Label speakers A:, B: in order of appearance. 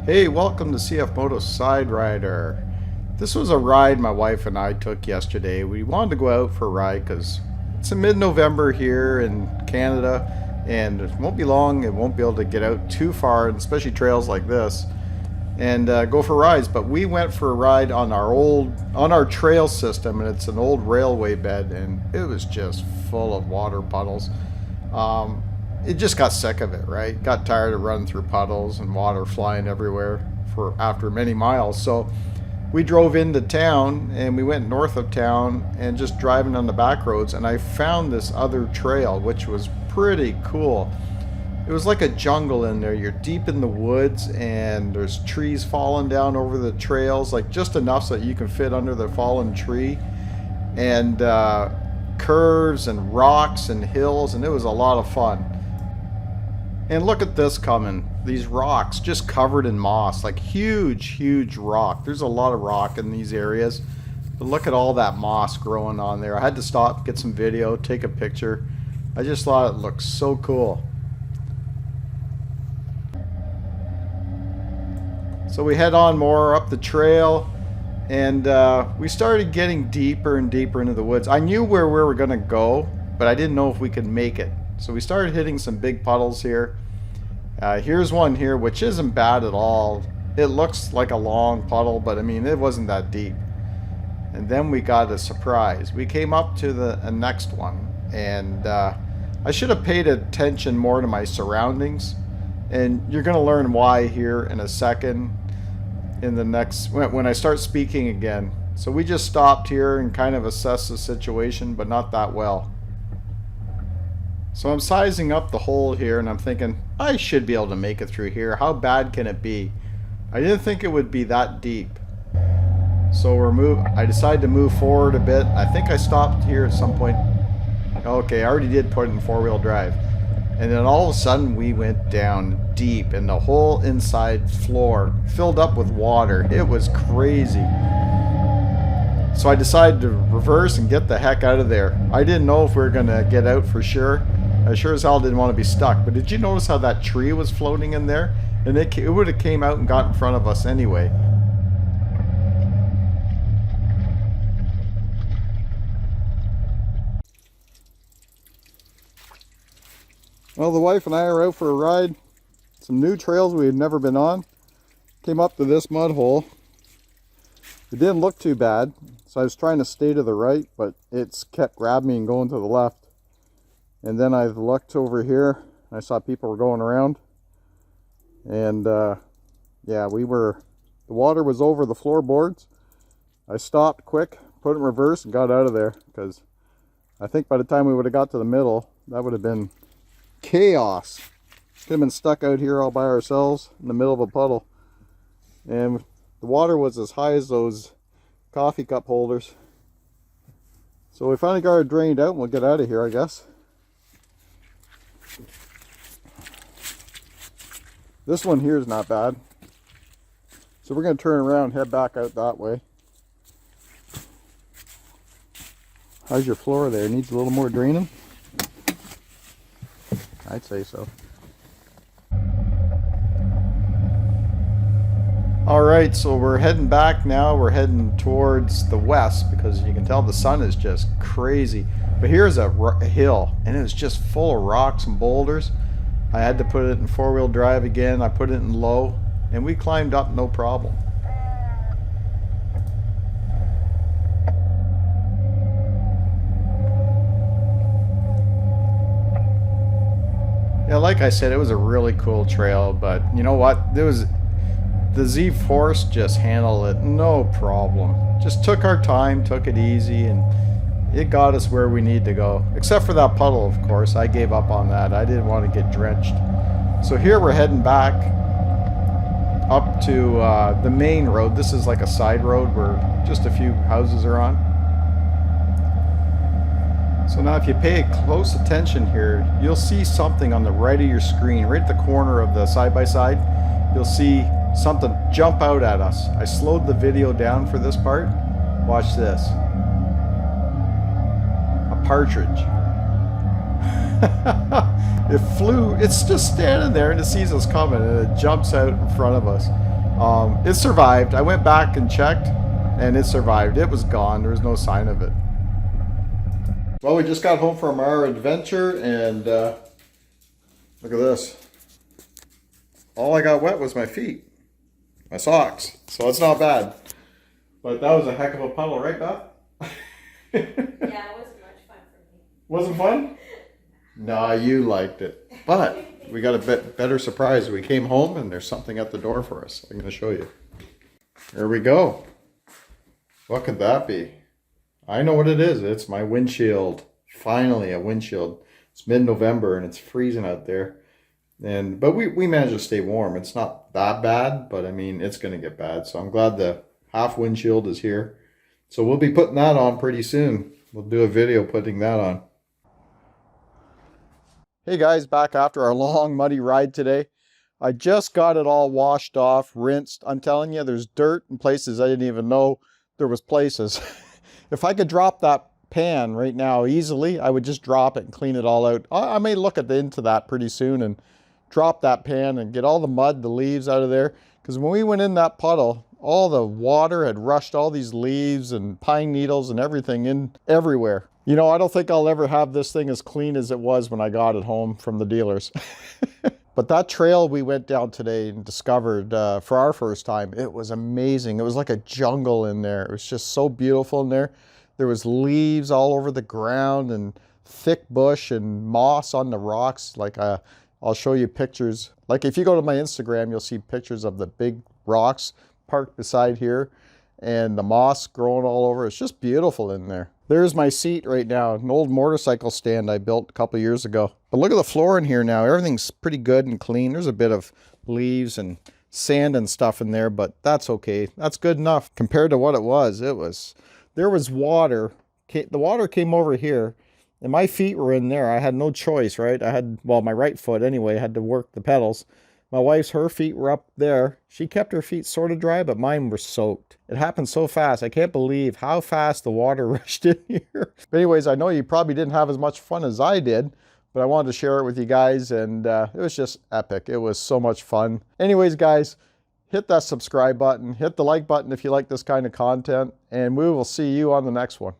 A: Hey, welcome to CFMOTO Side Rider. This was a ride my wife and I took yesterday. We wanted to go out for a ride because it's in mid-November here in Canada and it won't be long. It won't be able to get out too far, especially trails like this, and go for rides. But we went for a ride on our trail system, and it's an old railway bed, and it was just full of water puddles. It just got sick of it, right? Got tired of running through puddles and water flying everywhere after many miles. So we drove into town and we went north of town and just driving on the back roads, and I found this other trail which was pretty cool. It was like a jungle in there. You're deep in the woods and there's trees falling down over the trails, like just enough so that you can fit under the fallen tree, and curves and rocks and hills, and it was a lot of fun. And look at this coming. These rocks just covered in moss, like huge rock. There's a lot of rock in these areas, but look at all that moss growing on there. I had to stop, get some video, take a picture. I just thought it looked so cool. So we head on more up the trail, and we started getting deeper and deeper into the woods. I knew where we were gonna go, but I didn't know if we could make it. So we started hitting some big puddles here. Here's one here which isn't bad at all. It looks like a long puddle, but I mean it wasn't that deep. And then we got a surprise. We came up to the next one, and I should have paid attention more to my surroundings, and you're gonna learn why here in a second, in the next when I start speaking again. So we just stopped here and kind of assessed the situation, but not that well. So I'm sizing up the hole here, and I'm thinking I should be able to make it through here. How bad can it be? I didn't think it would be that deep. So I decided to move forward a bit. I think I stopped here at some point. Okay, I already did put it in four-wheel drive. And then all of a sudden we went down deep, and the whole inside floor filled up with water. It was crazy. So I decided to reverse and get the heck out of there. I didn't know if we were going to get out for sure. I sure as hell didn't want to be stuck. But did you notice how that tree was floating in there? And it would have came out and got in front of us anyway. Well, the wife and I are out for a ride. Some new trails we had never been on. Came up to this mud hole. It didn't look too bad, so I was trying to stay to the right, but it's kept grabbing me and going to the left. And then I looked over here, and I saw people were going around. And yeah, the water was over the floorboards. I stopped quick, put it in reverse, and got out of there, because I think by the time we would have got to the middle, that would have been chaos. Could have been stuck out here all by ourselves in the middle of a puddle. And the water was as high as those coffee cup holders. So we finally got it drained out, and we'll get out of here, I guess. This one here is not bad. So we're going to turn around and head back out that way. How's your floor there? Needs a little more draining? I'd say so. Alright, so we're heading back now. We're heading towards the west because you can tell the sun is just crazy. But here's a hill, and it's just full of rocks and boulders. I had to put it in four-wheel drive again. I put it in low, and we climbed up no problem. Yeah, like I said, it was a really cool trail, but you know what? The ZFORCE just handled it no problem. Just took our time, took it easy, and it got us where we need to go. Except for that puddle, of course. I gave up on that. I didn't want to get drenched. So here we're heading back up to the main road. This is like a side road where just a few houses are on. So now if you pay close attention here, you'll see something on the right of your screen, right at the corner of the side-by-side. You'll see something jump out at us. I slowed the video down for this part. Watch this. A partridge. It flew, it's just standing there and it sees us coming and it jumps out in front of us. It survived. I went back and checked, and it survived. It was gone. There was no sign of it. Well, we just got home from our adventure, and look at this. All I got wet was my feet, my socks. So it's not bad. But that was a heck of a puddle, right, Beth?
B: Yeah, it wasn't much fun for me.
A: Wasn't fun? Nah, you liked it. But we got a better surprise. We came home and there's something at the door for us. I'm going to show you. Here we go. What could that be? I know what it is. It's my windshield. Finally, a windshield. It's mid-November and it's freezing out there. But we managed to stay warm. It's not that bad, but I mean, it's going to get bad. So I'm glad the half windshield is here. So we'll be putting that on pretty soon. We'll do a video putting that on. Hey guys, back after our long muddy ride today. I just got it all washed off, rinsed. I'm telling you, there's dirt in places I didn't even know there was places. If I could drop that pan right now easily, I would just drop it and clean it all out. I may look into that pretty soon and drop that pan and get all the mud, the leaves out of there. Because when we went in that puddle, all the water had rushed all these leaves and pine needles and everything in everywhere. You know, I don't think I'll ever have this thing as clean as it was when I got it home from the dealers. But that trail we went down today and discovered for our first time, it was amazing. It was like a jungle in there. It was just so beautiful in there. There was leaves all over the ground and thick bush and moss on the rocks. Like I'll show you pictures. Like if you go to my Instagram, you'll see pictures of the big rocks parked beside here and the moss growing all over. It's just beautiful in there. There's my seat right now, an old motorcycle stand I built a couple years ago. But look at the floor in here now. Everything's pretty good and clean. There's a bit of leaves and sand and stuff in there, but that's okay. That's good enough compared to what it was. There was water. The water came over here and my feet were in there. I had no choice, right? Well, my right foot anyway, had to work the pedals. My wife's, her feet were up there. She kept her feet sort of dry, but mine were soaked. It happened so fast. I can't believe how fast the water rushed in here. But anyways, I know you probably didn't have as much fun as I did, but I wanted to share it with you guys, and it was just epic. It was so much fun. Anyways, guys, hit that subscribe button, hit the like button if you like this kind of content, and we will see you on the next one.